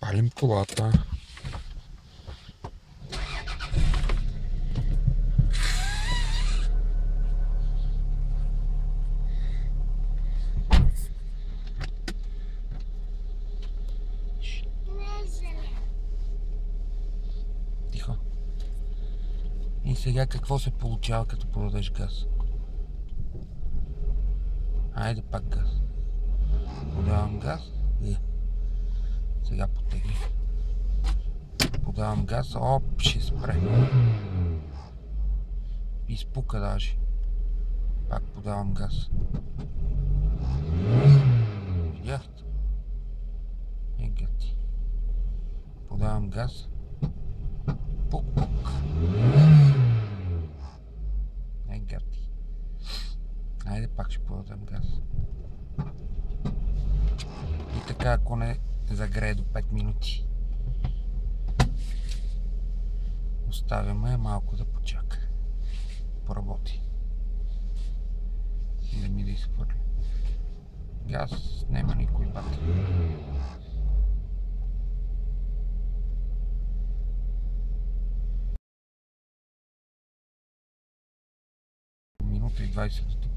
Палим колата. Тихо. И сега какво се получава, като подадеш газ? Айде пак газ. Подавам газ. Сега потегли. Подавам газ. Оп, ще спре. Изпука даже. Пак подавам газ. Видяхте? Гати. Подавам газ. Пук-пук. Гати. Айде пак ще подадем газ. И така, ако не загрее до 5 минути. Оставяме малко да почака. Поработи. И да ми да изхвърля. Газ няма никой бат. Минута и 20 до